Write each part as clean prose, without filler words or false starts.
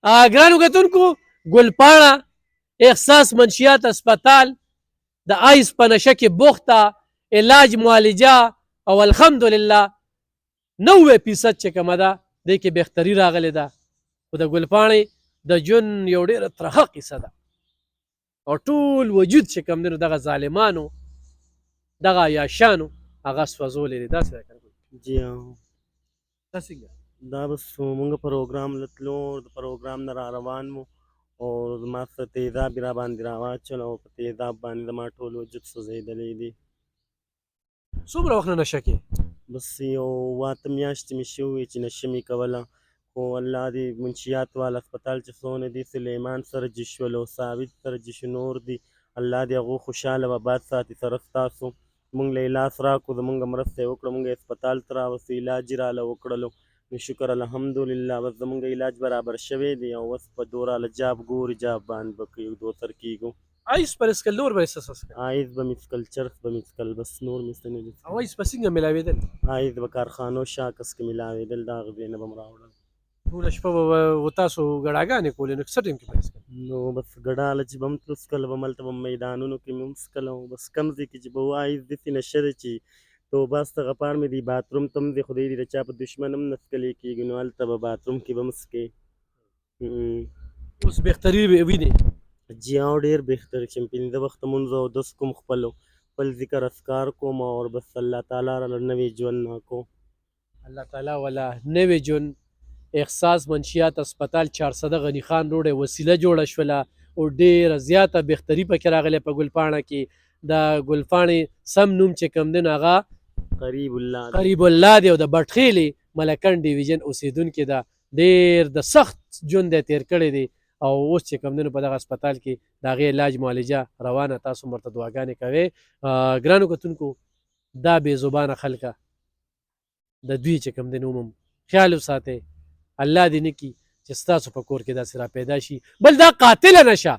ګرانو کتونکو ګلپاڼه احساس منشیات اسپتال د آیس په نشه کې بوخته علاج معالجه او الحمدلله 90% چې کومه ده دې کې بهتري راغلې ده خو د ګلپاڼې د ژوند یو ډېره ترخه قصه ده او ټول وجود چې کوم دی نو دغه ظالمانو دغه عیاشانو هغه سوځولی دی داسې ده که جی دا څنګه دا بس مونږ پروګرام لتلو د پروګرام نه را روان مو او زما څه تیزاب یې را باندې راواچول او په تیزاب باندې زما ټول وجود سوځېدلی دی څومره وخت نه نشه کې بس یو 8 میاشتې مې شوي چې نشه مې کوله خو الله دې منشیات والا هسپتال چې څونه دي سلیمان سرجي شول او ثابت سرجي شو نور دي الله دې هغو خوشحاله و آباد ساتي سره ستاسو مونږ له لاس راکړو زمونږ مرسته یې وکړه مونږ یې هسپتال ته راوستو علاج یې راله وکړلو نو شکر الحمدلله بس زمونږ علاج برابر شوی دی او اوس په دوراله جاب ګوري جاب باندې به کوي دوسر کېږو آیس پر اسکل نور به څه څه آیس به مې څکل چرس به مې څکل بس نور مې څه نه دي او آیس په څنګه ملاوېدل آیس به کارخانو شاکس کې ملاوېدل د هغه ځای نه به م راوړل ټوله شپه به تاسو ګډاګانې کولې نو څه ټایم کې به څکل نو بس ګډاله چې به م تلو څکله به م هلته به میدانونو کې مې هم څکله بس کم ځای کې چې به و آیس داسې نشه دی چې توبه استغفار مې دی باتروم ته هم دی خدای دې د چا په دشمن هم نه څکلی کېږي نو هلته به باتروم کې به م څکې اوس بهتري وینې جی हाँ ډېر بهتر چې پنځه وخته مونځ او اودس کوم خپل ذکر اذکار کوم اور بس الله تعالی را نوې ژوند ناکو الله تعالی ولا نوې ژوند احساس منشیات اسپتال 400 غنی خان روډ وسیله جوړه شوله او ډېره زیاته بهتري پکې راغلی په ګلپاڼه کې د ګلپاڼې سم نوم چې کوم دی نو هغه قریب الله دی او د بټخیلې ملکن ډیویژن اوسیدونکې ده ډېر د سخت ژوند دی تیر کړی دی او اوس چې کوم دی نو په دغه اسپتال کې د هغې علاج معالجه روانه تاسو هم ورته دعاګانې کوئ ګرانو کتونکو دا بې زبانه خلکه د دوی چې کوم دی نو هم خیال وساتئ الله دې نه کي چې ستاسو په کور کې داسې را پیدا شي بل دا قاتله نشه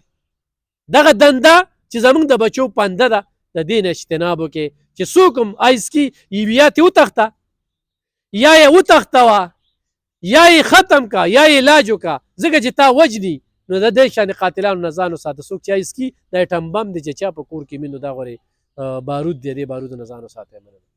دغه دنده چې زموږ د بچو پنده ده د دې نه اجتناب وکړئ چې څوک هم آیس کې ایویات یې وتښته یا یې وتښتوه یا یې ختم کا یا یې علاج وکړه ځکه چې تا وجني نو د دې شانې قاتلانو نه ځان وساته څوک چې آیس کې دا ایټم بم دی چې چا په کور کې وي نو دا غورې بارود دی دې بارودو نه ځان وساتئ